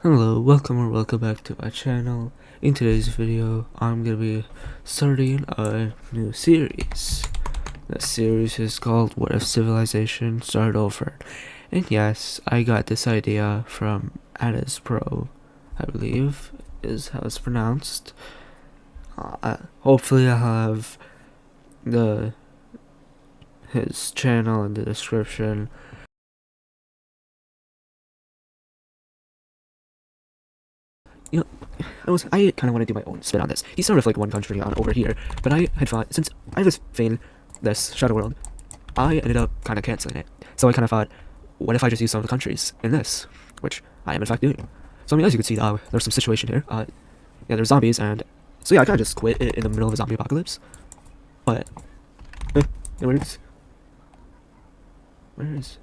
Hello, welcome back to my channel. In today's video, I'm gonna be starting a new series. The series is called What If Civilization Started Over? And yes, I got this idea from Addis Pro, I believe is how it's pronounced. Hopefully I'll have his channel in the description. You know, I kind of want to do my own spin on this. He's sort of like one country on over here, but I had thought, since I was playing this Shadow World, I ended up kind of canceling it. So I kind of thought, what if I just use some of the countries in this, which I am in fact doing. So I mean, as you can see, there's some situation here. Yeah, there's zombies, and so yeah, I kind of just quit it in the middle of a zombie apocalypse. But it works. Where is?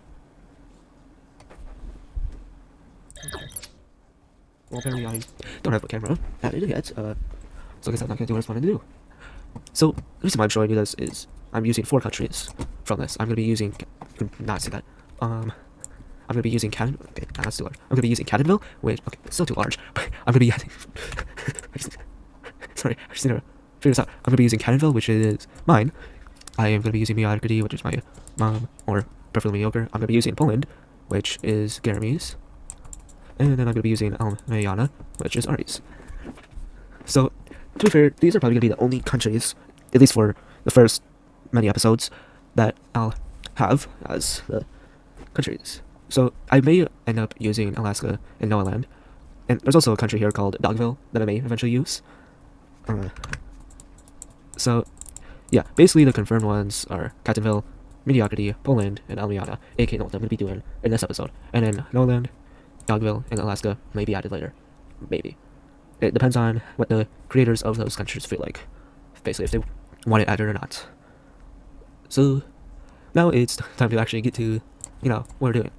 Well, apparently I don't have a camera added yet. So I guess I'm not gonna do what I was planning to do. So the reason why I'm showing you this is I'm using 4 countries from this. I'm gonna be using, not say that. I'm gonna be using Canada. Okay, nah, that's too large. I'm gonna be using Cadenville, which okay, it's still too large. But I'm gonna be using. Sorry, I just need to figure this out. I'm gonna be using Cadenville, which is mine. I am gonna be using Miyagadi, which is my mom, or preferably mediocre. I'm gonna be using Poland, which is Garamese, and then I'm gonna be using Almayana, which is Ari's. So, to be fair, these are probably gonna be the only countries, at least for the first many episodes, that I'll have as the countries. So I may end up using Alaska and Noah, and there's also a country here called Dogville that I may eventually use. So yeah, basically the confirmed ones are Catanville, Mediocrity, Poland, and Almiana, aka what I'm gonna be doing in this episode. And then Noah, Dogville, and Alaska may be added later. Maybe. It depends on what the creators of those countries feel like. Basically, if they want it added or not. So now it's time to actually get to, what we're doing.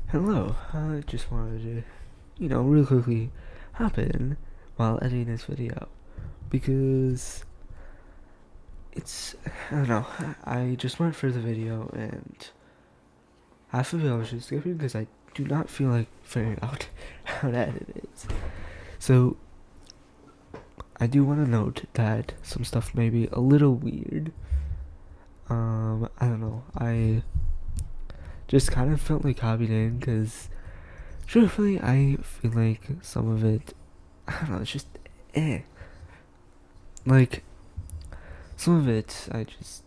Hello, I just wanted to, real quickly hop in while editing this video because I don't know, I just went for the video and half of it I was just skipping because I do not feel like figuring out how to edit it. So, I do want to note that some stuff may be a little weird. I don't know, I just kind of felt like hopping in because truthfully I feel like some of it, I don't know, it's just like some of it I just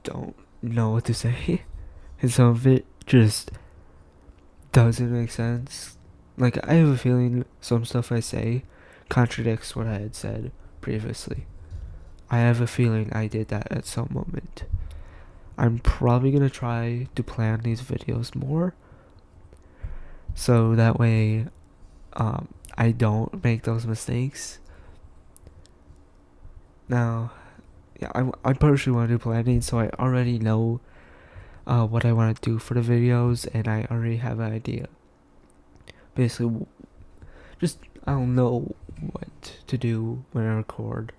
don't know what to say and some of it just doesn't make sense. Like, I have a feeling some stuff I say contradicts what I had said previously. I have a feeling I did that at some moment. I'm probably gonna try to plan these videos more so that way I don't make those mistakes. Now, yeah, I personally want to do planning, so I already know what I want to do for the videos, and I already have an idea. Basically, just I'll know what to do when I record.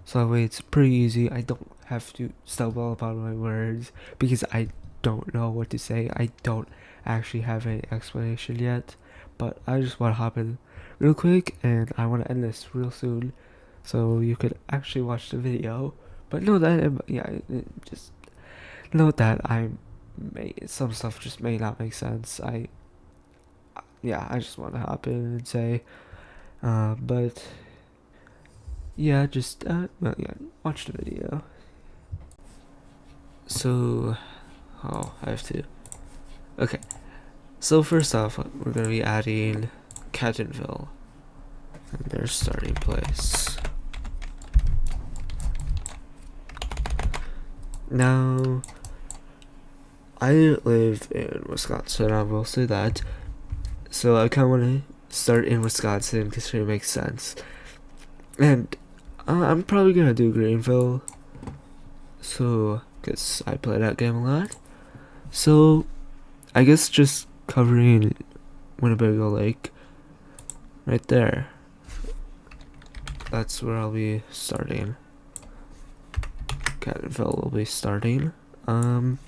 So that way it's pretty easy. I don't have to stumble upon my words because I don't know what to say. I don't actually have an explanation yet. But I just want to hop in real quick and I want to end this real soon so you could actually watch the video. But know that, just note that some stuff just may not make sense. I just want to hop in and say, but yeah, just watch the video. So, I have to. Okay, so first off, we're gonna be adding Cadenville and their starting place. Now, I live in Wisconsin, I will say that. So I kind of want to start in Wisconsin because it makes sense. And I'm probably going to do Greenville. So, because I play that game a lot. So, I guess just covering Winnebago Lake right there. That's where I'll be starting. Cadenville will be starting. Now,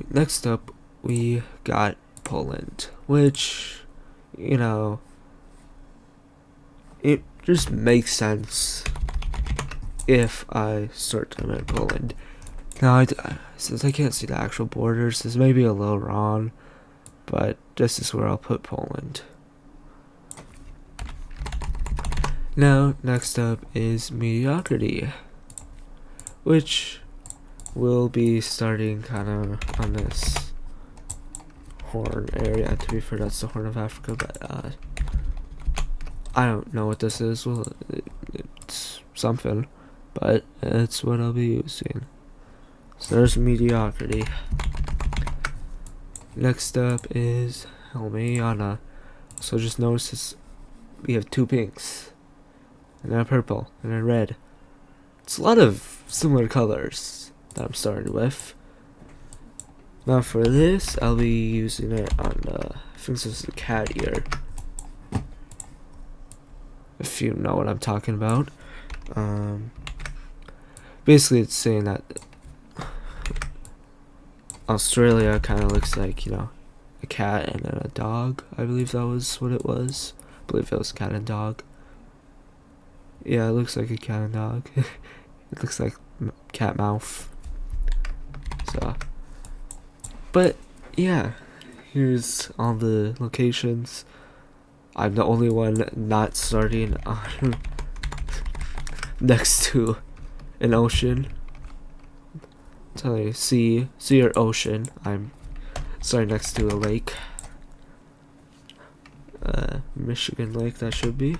next up we got Poland, which, you know, it just makes sense if I start time at Poland. Now, since I can't see the actual borders, this may be a little wrong, but this is where I'll put Poland. Now, next up is mediocrity, which will be starting kind of on this Horn area. To be fair, that's the Horn of Africa, but I don't know what this is. Well, it's something, but it's what I'll be using. So there's mediocrity. Next up is Helmiana. So just notice this, we have 2 pinks, and then a purple, and a red. It's a lot of similar colors that I'm starting with. Now for this, I'll be using it on, I think this is a cat ear. If you know what I'm talking about. Basically it's saying that Australia kind of looks like, you know, a cat and a dog. I believe that was what it was. I believe it was cat and dog. Yeah, it looks like a cat and dog. It looks like cat mouth. So, but yeah, here's all the locations. I'm the only one not starting on next to an ocean. Tell you, sea or ocean. I'm starting next to a lake. Michigan Lake, that should be.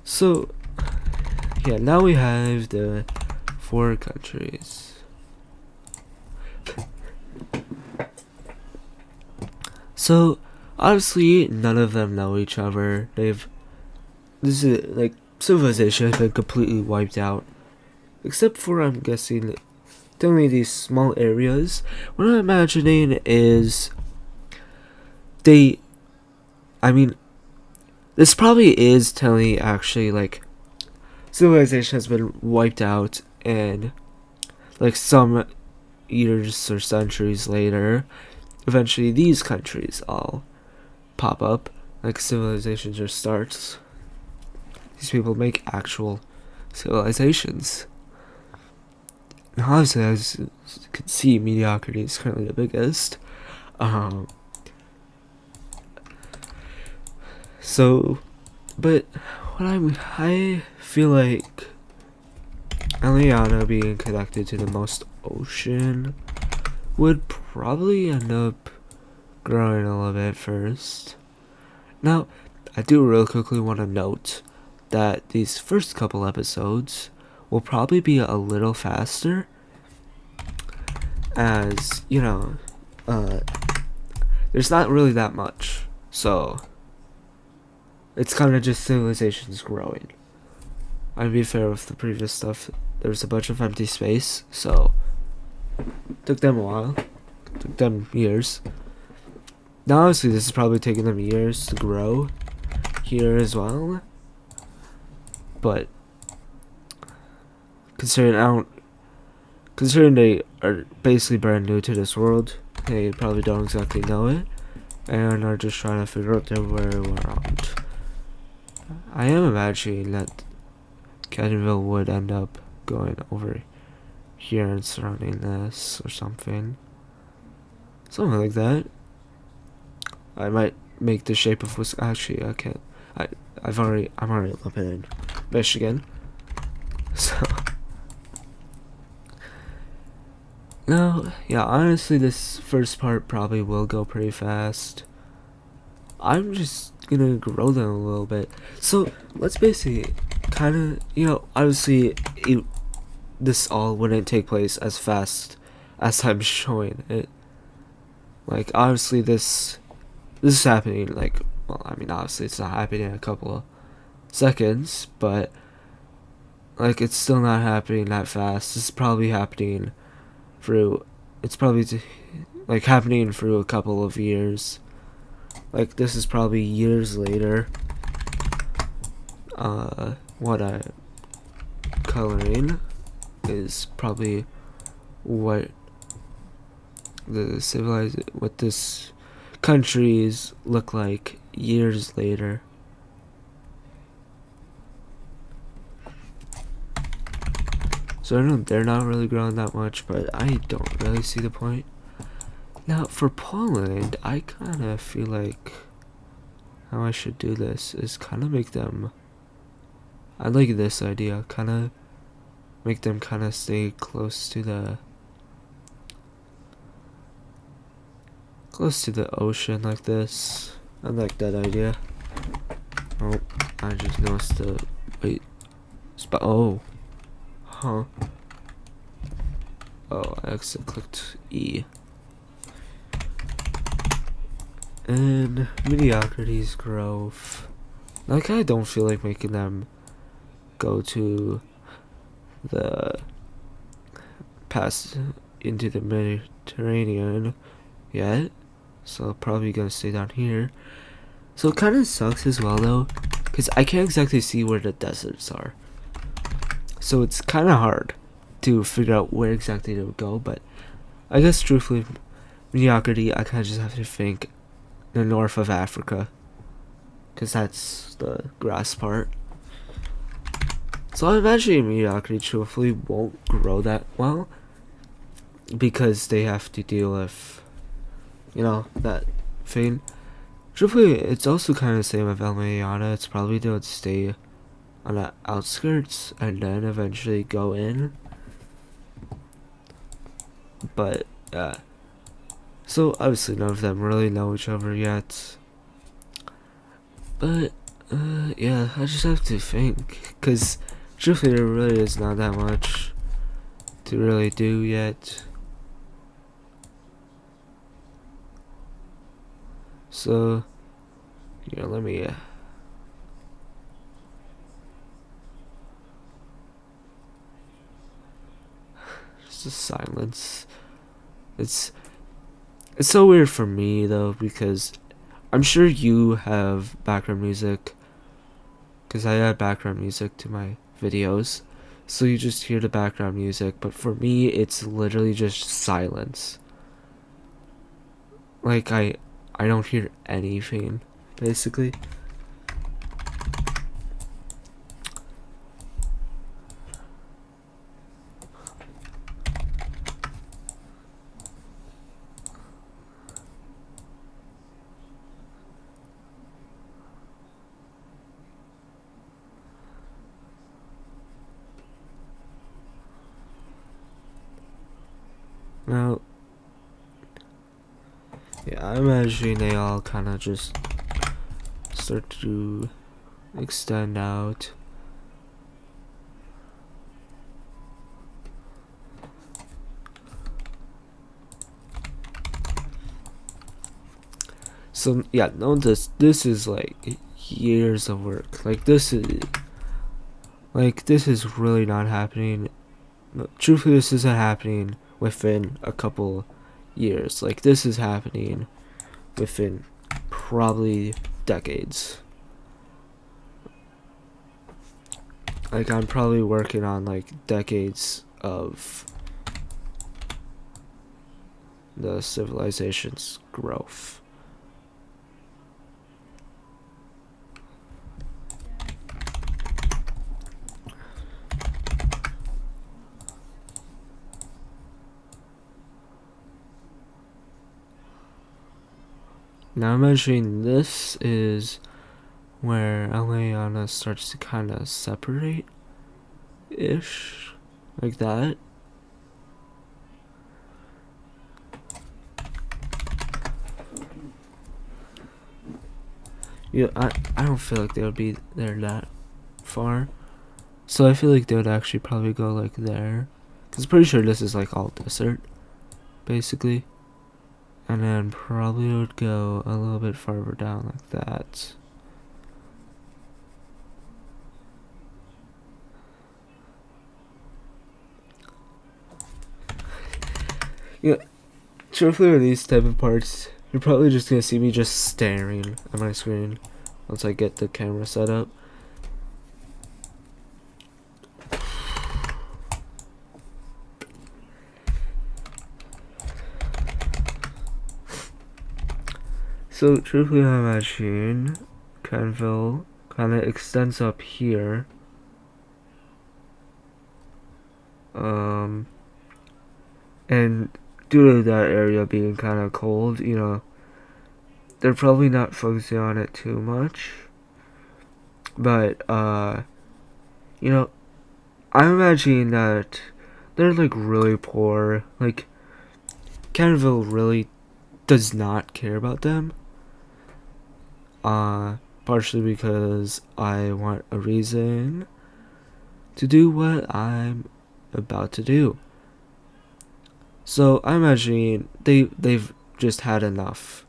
So, yeah, now we have the 4 countries. So, obviously, none of them know each other. This is, like, civilization has been completely wiped out. Except for, I'm guessing, only these small areas. What I'm imagining is, this probably is telling actually, like, civilization has been wiped out, and, like, some years or centuries later, eventually these countries all pop up, like civilization just starts. These people make actual civilizations. And obviously, as you can see, mediocrity is currently the biggest. So, but what I feel like Eliana being connected to the most ocean would probably end up growing a little bit first. Now, I do really quickly want to note that these first couple episodes will probably be a little faster, as, you know, there's not really that much, so it's kind of just civilizations growing. I'd be fair with the previous stuff, there's a bunch of empty space, so took them a while, took them years. Now obviously this is probably taking them years to grow here as well, but considering they are basically brand new to this world, they probably don't exactly know it, and are just trying to figure out their way around. I am imagining that Kenville would end up going over here and surrounding this or something. Something like that. I might make the shape of Wisconsin. Actually, I can't. I'm already living in Michigan. So no, yeah, honestly this first part probably will go pretty fast. I'm just gonna grow them a little bit. So let's basically kinda, you know, obviously this all wouldn't take place as fast as I'm showing it. Like obviously this is happening, like, well, I mean obviously it's not happening in a couple of seconds, but like it's still not happening that fast. This is probably happening through, it's probably like happening through a couple of years. Like this is probably years later. What I'm coloring is probably what the civilized what this countries look like years later. So I know they're not really growing that much, but I don't really see the point. Now for Poland, I kind of feel like how I should do this is kind of make them, I like this idea, kind of make them kind of stay close to the ocean like this. I like that idea. Oh, I just noticed the wait spot. Oh, huh. Oh, I accidentally clicked E. And mediocrity's growth. Like, I don't feel like making them go to the pass into the Mediterranean yet, so probably gonna stay down here. So it kind of sucks as well though, because I can't exactly see where the deserts are, so it's kind of hard to figure out where exactly to go. But I guess truthfully, mediocrity, I kind of just have to think the north of Africa, because that's the grass part. So I imagine mediocrity truthfully won't grow that well, because they have to deal with, you know, that thing. Truthfully, it's also kind of the same with El Mayana. It's probably they would stay on the outskirts and then eventually go in. But so obviously none of them really know each other yet. But yeah, I just have to think, cause truthfully there really is not that much to really do yet. So yeah, let me just a silence. It's so weird for me though, because I'm sure you have background music, because I add background music to my videos, so you just hear the background music. But for me, it's literally just silence. Like I don't hear anything, basically. Now, yeah, I'm imagining they all kind of just start to extend out. So yeah, no, this is like years of work. Like this is really not happening. No, truthfully, this isn't happening within a couple years. Like this is happening within probably decades. Like I'm probably working on like decades of the civilization's growth. Now I'm imagining this is where Eliana starts to kind of separate ish, like that. Yeah, I don't feel like they would be there that far, so I feel like they would actually probably go like there, cause I'm pretty sure this is like all desert, basically, and then probably would go a little bit farther down like that. Yeah, truthfully with these type of parts, you're probably just gonna see me just staring at my screen once I get the camera set up. So truthfully, I imagine Canville kind of extends up here. And due to that area being kind of cold, they're probably not focusing on it too much. But I'm imagining that they're like really poor. Like Canville really does not care about them. Partially because I want a reason to do what I'm about to do. So I'm imagining they've just had enough.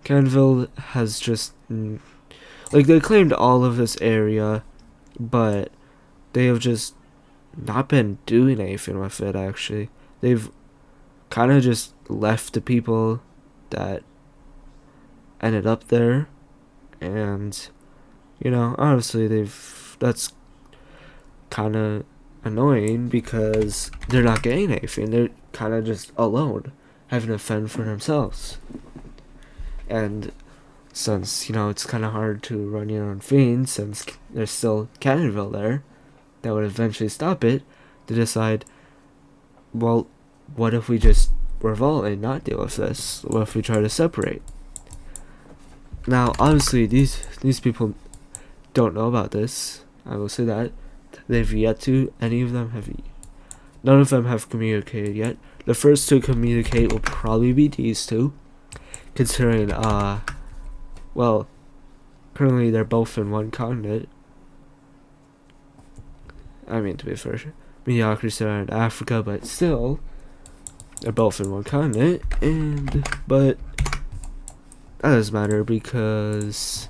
Canville has just like they claimed all of this area, but they have just not been doing anything with it. Actually, they've kind of just left the people that ended up there, and honestly, that's kind of annoying because they're not getting anything. They're kind of just alone, having to fend for themselves. And since, it's kind of hard to run your own thing, since there's still Cannonville there, that would eventually stop it, they decide, well, what if we just revolt and not deal with this? What if we try to separate? Now, obviously, these people don't know about this. I will say that. They've yet to, none of them have communicated yet. The first to communicate will probably be these two, considering, well, currently they're both in one continent. I mean, to be fair, Mediocrity are in Africa, but still, they're both in one continent, but that doesn't matter because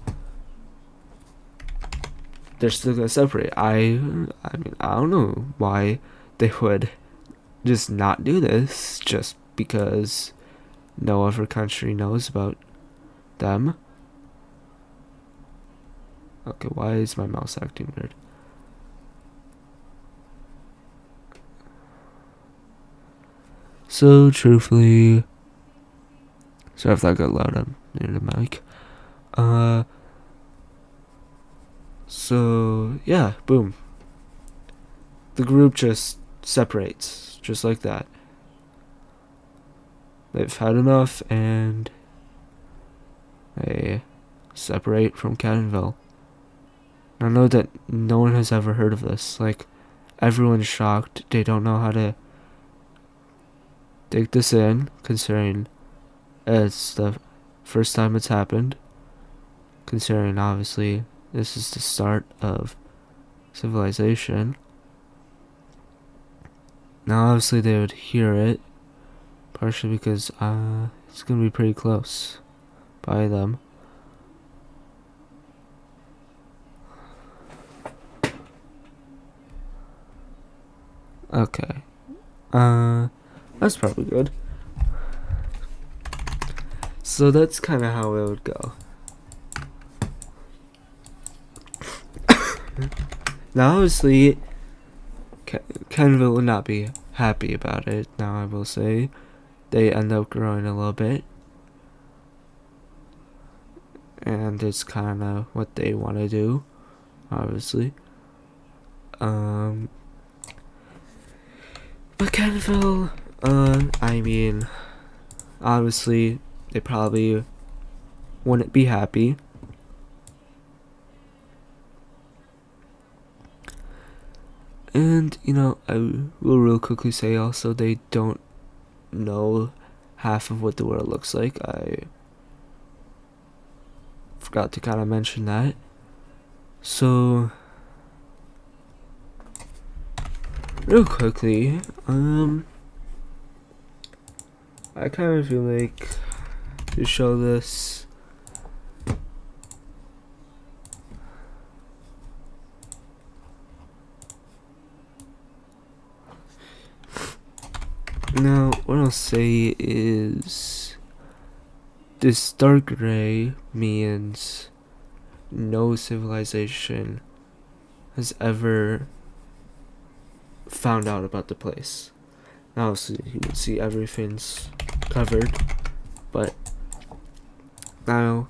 they're still gonna separate. I mean, I don't know why they would just not do this just because no other country knows about them. Okay, why is my mouse acting weird? So truthfully, sorry if that got loud. I'm near the mic. So yeah, boom. The group just separates, just like that. They've had enough, and they separate from Cannonville. I know that no one has ever heard of this. Like, everyone's shocked. They don't know how to take this in, considering it's the first time it's happened. Considering, obviously, this is the start of civilization. Now, obviously, they would hear it, partially because it's gonna be pretty close by them. Okay. That's probably good. So that's kind of how it would go. Now, obviously, Kenville would not be happy about it. Now, I will say, they end up growing a little bit, and it's kind of what they want to do, obviously. But Kenville, I mean, obviously, they probably wouldn't be happy. And, I will real quickly say also, they don't know half of what the world looks like. I forgot to kind of mention that. So, real quickly, I kind of feel like to show this. Now, what I'll say is this dark gray means no civilization has ever found out about the place. Now, so you can see everything's covered, but Now,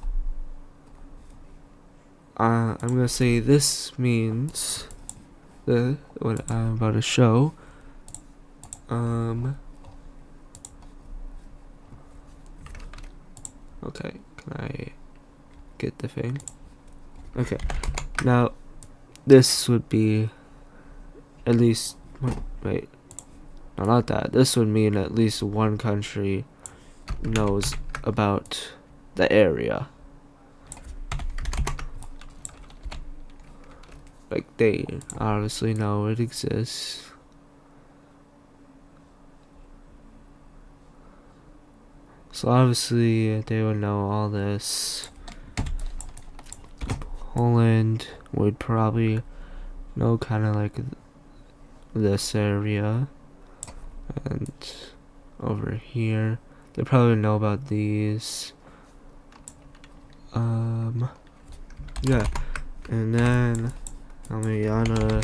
I'm gonna say this means what I'm about to show. Okay, can I get the thing? Okay, now this would be at least, wait, no, not that. This would mean at least one country knows about the area. Like, they obviously know it exists. So obviously they would know all this. Poland would probably know kind of like this area. And over here, they probably know about these. Yeah. And then Amiana,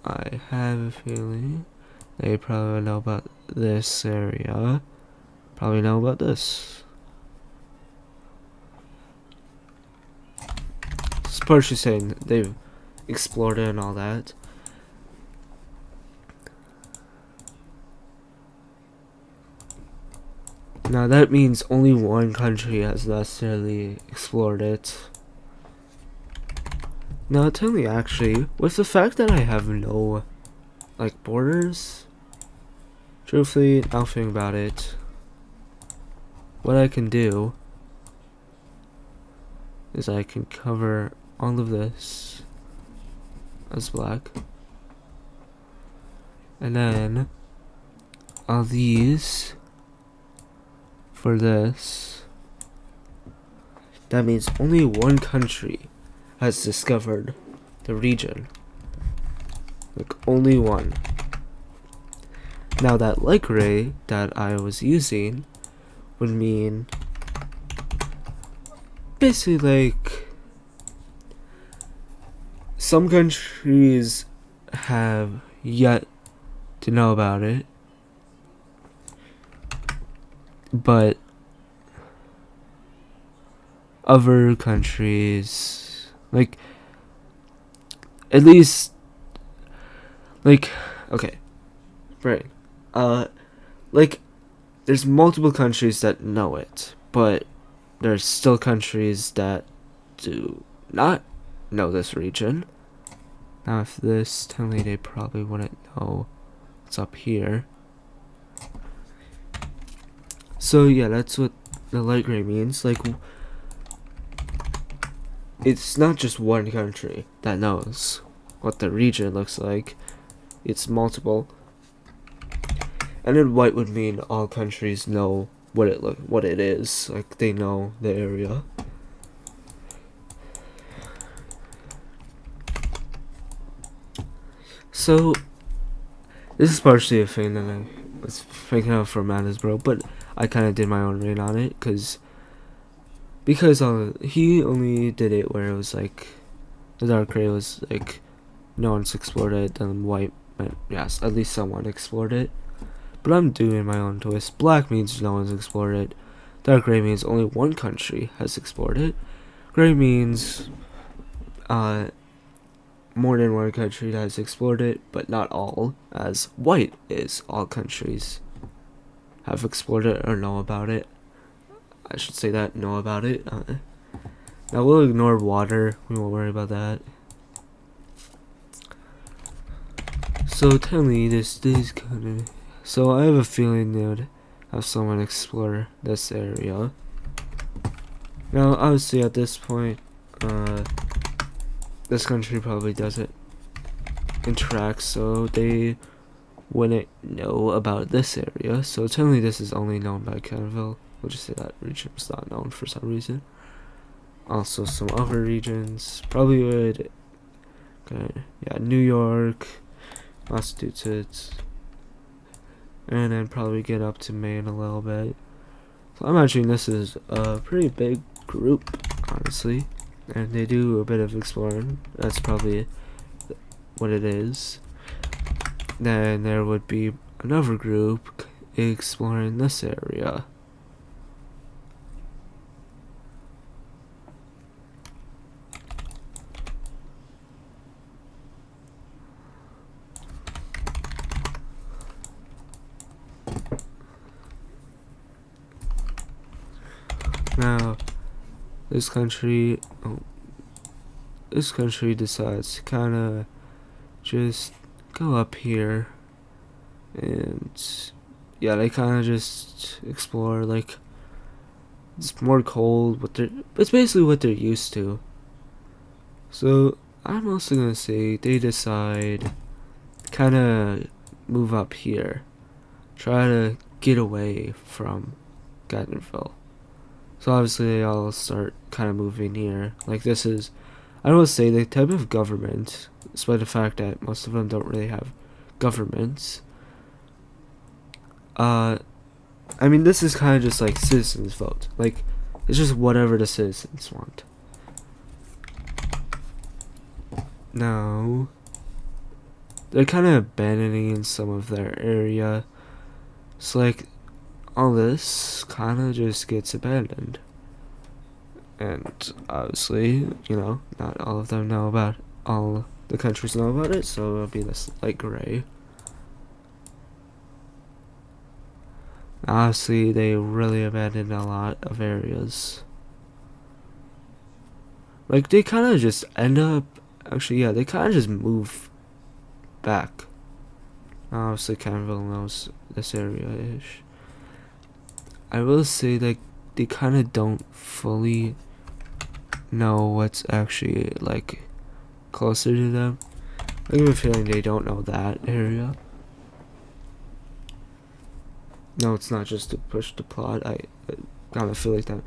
I have a feeling they probably know about this area. Probably know about this. It's partially saying they've explored it and all that. Now that means only one country has necessarily explored it. Now tell me, actually, with the fact that I have no, like, borders, truthfully, now think about it, what I can do is I can cover all of this as black, and then all these for this. That means only one country has discovered the region. Like, only one. Now that light gray that I was using would mean basically like some countries have yet to know about it, but other countries, like, at least, like, okay, right, like, there's multiple countries that know it, but there's still countries that do not know this region. Now if this, tell me they probably wouldn't know what's up here. So yeah, that's what the light gray means. Like, it's not just one country that knows what the region looks like. It's multiple. And then white would mean all countries know what it is. Like, they know the area. So this is partially a thing that I was thinking of for Manasbro, but I kind of did my own read on it because he only did it where it was like the dark gray was like no one's explored it, then white meant yes, at least someone explored it. But I'm doing my own twist. Black means no one's explored it. Dark gray means only one country has explored it. Gray means more than one country has explored it, but not all, as white is all countries have explored it or know about it. I should say that, know about it. Now we'll ignore water, we won't worry about that. So tell me, this is kind of... So I have a feeling they would have someone explore this area. Now obviously at this point, this country probably doesn't interact, so they wouldn't know about this area. So tell me this is only known by Canville. We'll just say that region is not known for some reason. Also some other regions probably would, yeah, New York, Massachusetts, and then probably get up to Maine a little bit. So I'm imagining this is a pretty big group, honestly, and they do a bit of exploring. That's probably what it is. Then there would be another group exploring this area. Now, this country, decides to kind of just go up here, and yeah, they kind of just explore. Like, it's more cold. It's basically what they're used to. So I'm also gonna say they decide kind of move up here, try to get away from Gatineau. So obviously they all start kind of moving here. Like, this is, I will say, the type of government, despite the fact that most of them don't really have governments. I mean, this is kind of just like citizens vote. Like, it's just whatever the citizens want. Now, they're kind of abandoning some of their area. So, like, all this kind of just gets abandoned. And obviously, not all of them know about all the countries know about it, so it'll be this light gray. Honestly, they really abandoned a lot of areas. Like, they kind of just end up, actually, yeah, they kind of just move back. Obviously, Canville knows this area-ish. I will say that they kind of don't fully know what's actually, like, closer to them. I have a feeling they don't know that area. No, it's not just to push the plot. I kind of feel like that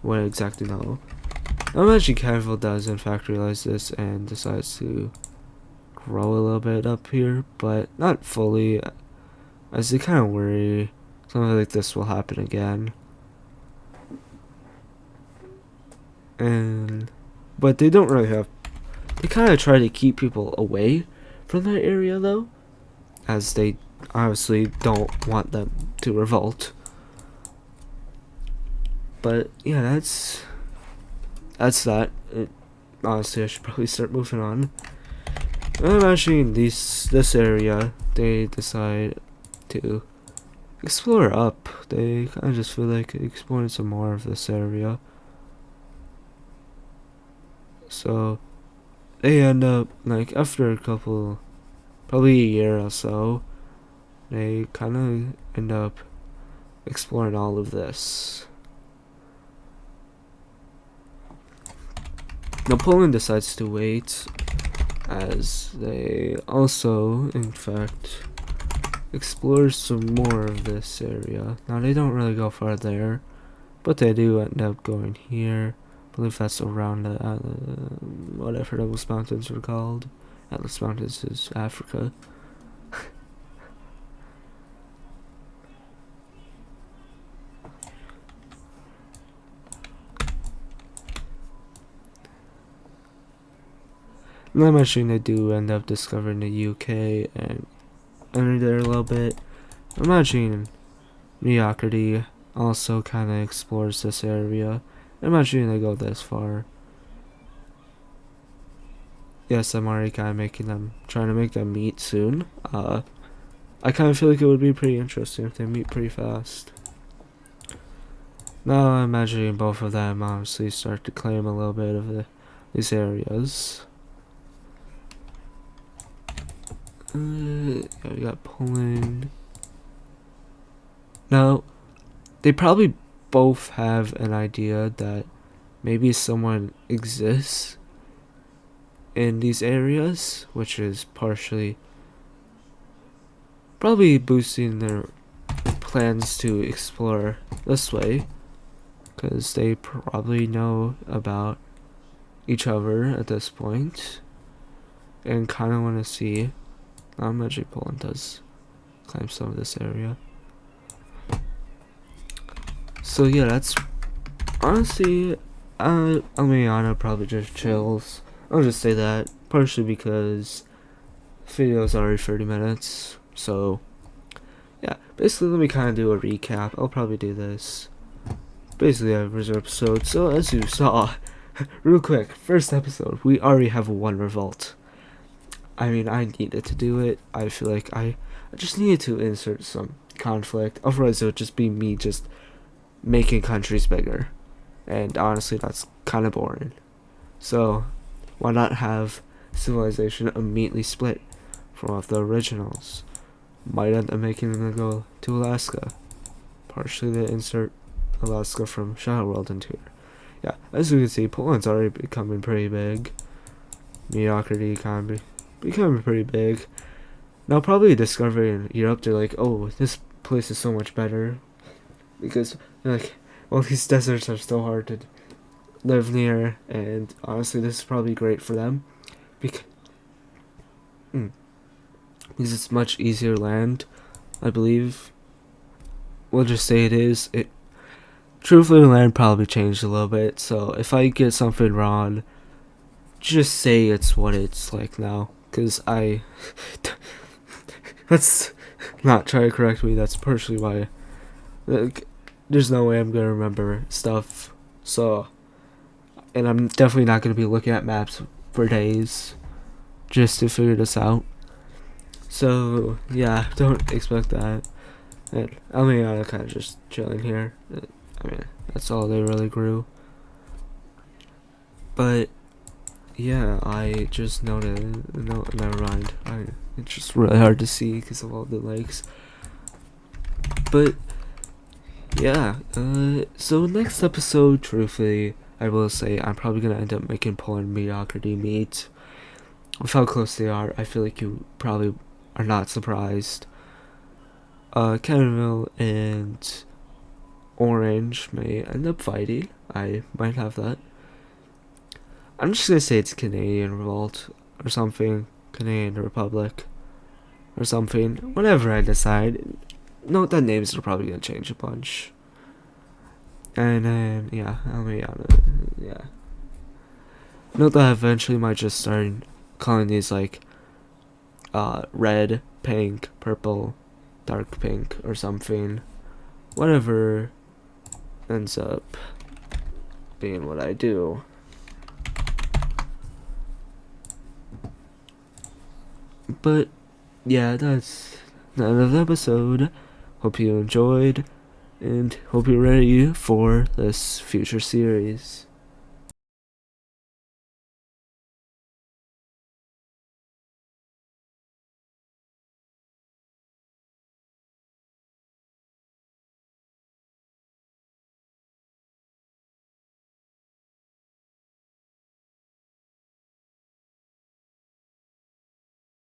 wouldn't exactly know. I imagine Canville does in fact realize this and decides to grow a little bit up here, but not fully, as they kind of worry something like this will happen again. But they don't really have, they kind of try to keep people away from that area though, as they obviously don't want them to revolt. But yeah, that's that. Honestly, I should probably start moving on. I'm imagining this area, they decide to explore up. They kind of just feel like exploring some more of this area. So they end up, like, after a couple, probably a year or so, they kind of end up exploring all of this. Napoleon decides to wait, as they also, in fact, explore some more of this area. Now, they don't really go far there, but they do end up going here. I believe that's around the whatever those mountains were called. Atlas Mountains is Africa. And I'm imagining they do end up discovering the UK and enter there a little bit. I'm imagining Mediocrity also kind of explores this area. I'm imagining they go this far. Yes, I'm already kind of trying to make them meet soon. I kind of feel like it would be pretty interesting if they meet pretty fast. Now I'm imagining both of them obviously start to claim a little bit of these areas. Yeah, we got Poland. Now, they probably both have an idea that maybe someone exists in these areas, which is partially probably boosting their plans to explore this way, because they probably know about each other at this point and kind of want to see. I imagine Poland does claim some of this area. So yeah, that's honestly, Almiana probably just chills. I'll just say that, partially because the video is already 30 minutes. So yeah, basically let me kind of do a recap. I'll probably do this basically every episode. So as you saw, real quick, first episode, we already have one revolt. I mean, I needed to do it. I feel like I just needed to insert some conflict. Otherwise, it would just be me just making countries bigger. and honestly, that's kind of boring. So, why not have Civilization immediately split from all of the originals? Might end up making them go to Alaska, partially to insert Alaska from Shadow World into here. Yeah, as you can see, Poland's already becoming pretty big. Mediocrity kind of becoming pretty big. Now probably discovering Europe, they're like, oh, this place is so much better. Because, like, well, these deserts are so hard to live near, and honestly, this is probably great for them. Because, because it's much easier land, I believe. We'll just say it is. Truthfully, the land probably changed a little bit, so if I get something wrong, just say it's what it's like now. Because let's not try to correct me, that's partially why. Like, there's no way I'm gonna remember stuff, so. And I'm definitely not gonna be looking at maps for days just to figure this out. So, yeah, don't expect that. And Almiana kind of just chilling here. I mean, that's all they really grew. But yeah, I just noted. No, never mind. It's just really hard to see because of all the lakes. But yeah, so next episode, truthfully, I will say I'm probably gonna end up making Poland mediocrity meet. With how close they are, I feel like you probably are not surprised. Caramel and Orange may end up fighting. I might have that. I'm just gonna say it's Canadian Revolt or something. Canadian Republic or something. Whenever I decide. Note that names are probably gonna change a bunch. And then, yeah, yeah. Note that I eventually might just start calling these like red, pink, purple, dark pink, or something. Whatever ends up being what I do. But yeah, that's the end of the episode. Hope you enjoyed, and hope you're ready for this future series.